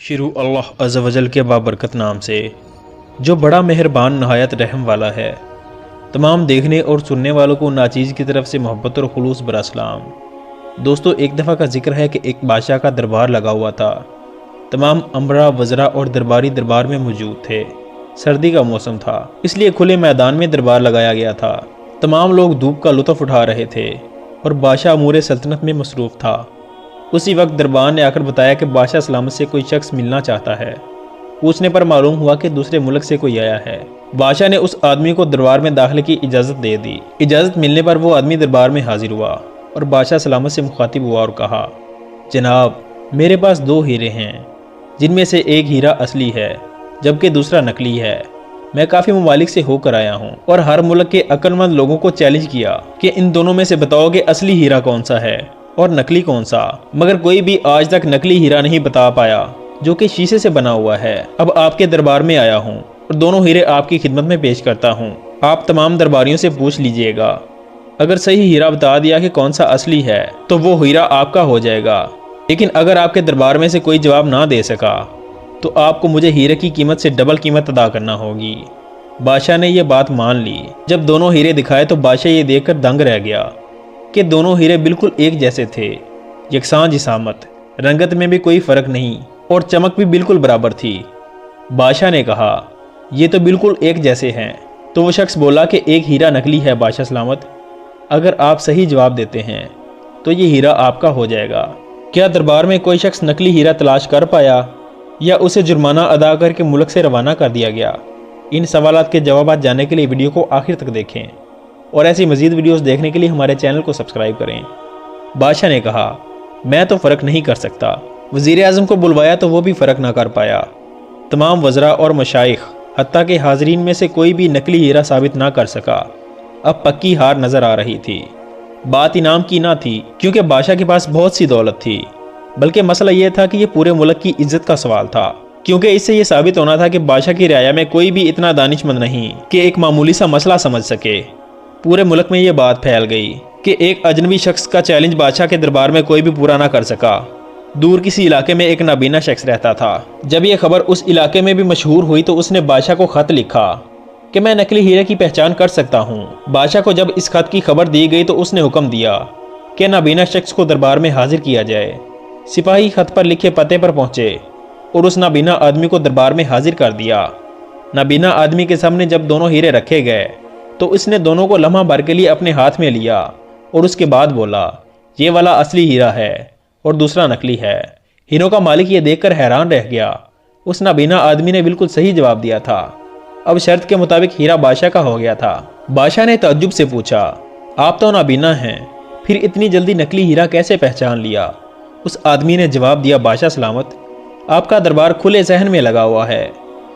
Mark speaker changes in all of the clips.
Speaker 1: شروع اللہ عز و جل کے بابرکت نام سے جو بڑا مہربان نہایت رحم والا ہے۔ تمام دیکھنے اور سننے والوں کو ناچیز کی طرف سے محبت اور خلوص برا سلام۔ دوستو، ایک دفعہ کا ذکر ہے کہ ایک بادشاہ کا دربار لگا ہوا تھا۔ تمام امراء وزراء اور درباری دربار میں موجود تھے۔ سردی کا موسم تھا، اس لیے کھلے میدان میں دربار لگایا گیا تھا۔ تمام لوگ دھوپ کا لطف اٹھا رہے تھے اور بادشاہ امور سلطنت میں مصروف تھا۔ اسی وقت دربان نے آ کر بتایا کہ بادشاہ سلامت سے کوئی شخص ملنا چاہتا ہے۔ پوچھنے پر معلوم ہوا کہ دوسرے ملک سے کوئی آیا ہے۔ بادشاہ نے اس آدمی کو دربار میں داخلے کی اجازت دے دی۔ اجازت ملنے پر وہ آدمی دربار میں حاضر ہوا اور بادشاہ سلامت سے مخاطب ہوا اور کہا، جناب، میرے پاس 2 ہیرے ہیں، جن میں سے ایک ہیرا اصلی ہے جبکہ دوسرا نقلی ہے۔ میں کافی ممالک سے ہو کر آیا ہوں اور ہر ملک کے عقل مند لوگوں کو چیلنج کیا کہ ان دونوں میں سے بتاؤ کہ اصلی ہیرا کون سا ہے اور نقلی کون سا، مگر کوئی بھی آج تک نقلی ہیرا نہیں بتا پایا جو کہ شیشے سے بنا ہوا ہے۔ اب آپ کے دربار میں آیا ہوں اور دونوں ہیرے آپ کی خدمت میں پیش کرتا ہوں۔ آپ تمام درباریوں سے پوچھ لیجئے گا، اگر صحیح ہیرا بتا دیا کہ کون سا اصلی ہے تو وہ ہیرا آپ کا ہو جائے گا، لیکن اگر آپ کے دربار میں سے کوئی جواب نہ دے سکا تو آپ کو مجھے ہیرے کی قیمت سے ڈبل قیمت ادا کرنا ہوگی۔ بادشاہ نے یہ بات مان لی۔ جب دونوں ہیرے دکھائے تو بادشاہ یہ دیکھ کر دنگ رہ گیا کہ دونوں ہیرے بالکل ایک جیسے تھے، یکساں جسامت، رنگت میں بھی کوئی فرق نہیں اور چمک بھی بالکل برابر تھی۔ بادشاہ نے کہا، یہ تو بالکل ایک جیسے ہیں۔ تو وہ شخص بولا کہ ایک ہیرا نقلی ہے بادشاہ سلامت، اگر آپ صحیح جواب دیتے ہیں تو یہ ہیرا آپ کا ہو جائے گا۔ کیا دربار میں کوئی شخص نقلی ہیرا تلاش کر پایا یا اسے جرمانہ ادا کر کے ملک سے روانہ کر دیا گیا؟ ان سوالات کے جوابات جاننے کے لیے ویڈیو کو آخر تک دیکھیں اور ایسی مزید ویڈیوز دیکھنے کے لیے ہمارے چینل کو سبسکرائب کریں۔ بادشاہ نے کہا، میں تو فرق نہیں کر سکتا۔ وزیر اعظم کو بلوایا تو وہ بھی فرق نہ کر پایا۔ تمام وزراء اور مشائخ حتیٰ کہ حاضرین میں سے کوئی بھی نقلی ہیرا ثابت نہ کر سکا۔ اب پکی ہار نظر آ رہی تھی۔ بات انعام کی نہ تھی کیونکہ بادشاہ کے پاس بہت سی دولت تھی، بلکہ مسئلہ یہ تھا کہ یہ پورے ملک کی عزت کا سوال تھا، کیونکہ اس سے یہ ثابت ہونا تھا کہ بادشاہ کی رعایا میں کوئی بھی اتنا دانش مند نہیں کہ ایک معمولی سا مسئلہ سمجھ سکے۔ پورے ملک میں یہ بات پھیل گئی کہ ایک اجنبی شخص کا چیلنج بادشاہ کے دربار میں کوئی بھی پورا نہ کر سکا۔ دور کسی علاقے میں ایک نابینا شخص رہتا تھا۔ جب یہ خبر اس علاقے میں بھی مشہور ہوئی تو اس نے بادشاہ کو خط لکھا کہ میں نقلی ہیرے کی پہچان کر سکتا ہوں۔ بادشاہ کو جب اس خط کی خبر دی گئی تو اس نے حکم دیا کہ نابینا شخص کو دربار میں حاضر کیا جائے۔ سپاہی خط پر لکھے پتے پر پہنچے اور اس نابینا آدمی کو دربار میں حاضر کر دیا۔ نابینا آدمی کے سامنے جب دونوں ہیرے رکھے گئے تو اس نے دونوں کو لمحہ بھر کے لیے اپنے ہاتھ میں لیا اور اس کے بعد بولا، یہ والا اصلی ہیرا ہے اور دوسرا نقلی ہے۔ ہیروں کا مالک یہ دیکھ کر حیران رہ گیا۔ اس نابینا آدمی نے بالکل صحیح جواب دیا تھا۔ اب شرط کے مطابق ہیرا بادشاہ کا ہو گیا تھا۔ بادشاہ نے تعجب سے پوچھا، آپ تو نابینا ہیں، پھر اتنی جلدی نقلی ہیرا کیسے پہچان لیا؟ اس آدمی نے جواب دیا، بادشاہ سلامت، آپ کا دربار کھلے صحن میں لگا ہوا ہے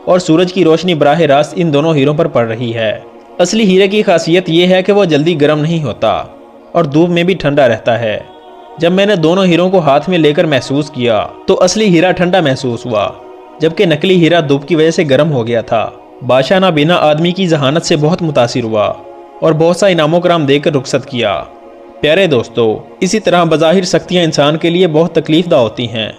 Speaker 1: اور سورج کی روشنی براہ راست ان دونوں ہیروں پر پڑ رہی ہے۔ اصلی ہیرے کی خاصیت یہ ہے کہ وہ جلدی گرم نہیں ہوتا اور دھوپ میں بھی ٹھنڈا رہتا ہے۔ جب میں نے دونوں ہیروں کو ہاتھ میں لے کر محسوس کیا تو اصلی ہیرا ٹھنڈا محسوس ہوا، جبکہ نقلی ہیرا دھوپ کی وجہ سے گرم ہو گیا تھا۔ بادشاہ نابینا آدمی کی ذہانت سے بہت متاثر ہوا اور بہت سا انعام و کرام دے کر رخصت کیا۔ پیارے دوستو، اسی طرح بظاہر سختیاں انسان کے لیے بہت تکلیف دہ ہوتی ہیں،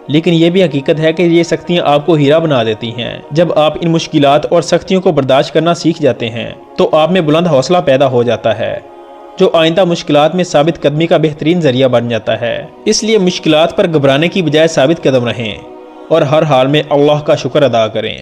Speaker 1: لیکن یہ بھی حقیقت ہے کہ یہ سختیاں آپ کو ہیرا بنا دیتی ہیں۔ جب آپ ان مشکلات اور سختیوں کو برداشت کرنا سیکھ جاتے ہیں تو آپ میں بلند حوصلہ پیدا ہو جاتا ہے، جو آئندہ مشکلات میں ثابت قدمی کا بہترین ذریعہ بن جاتا ہے۔ اس لیے مشکلات پر گھبرانے کی بجائے ثابت قدم رہیں اور ہر حال میں اللہ کا شکر ادا کریں۔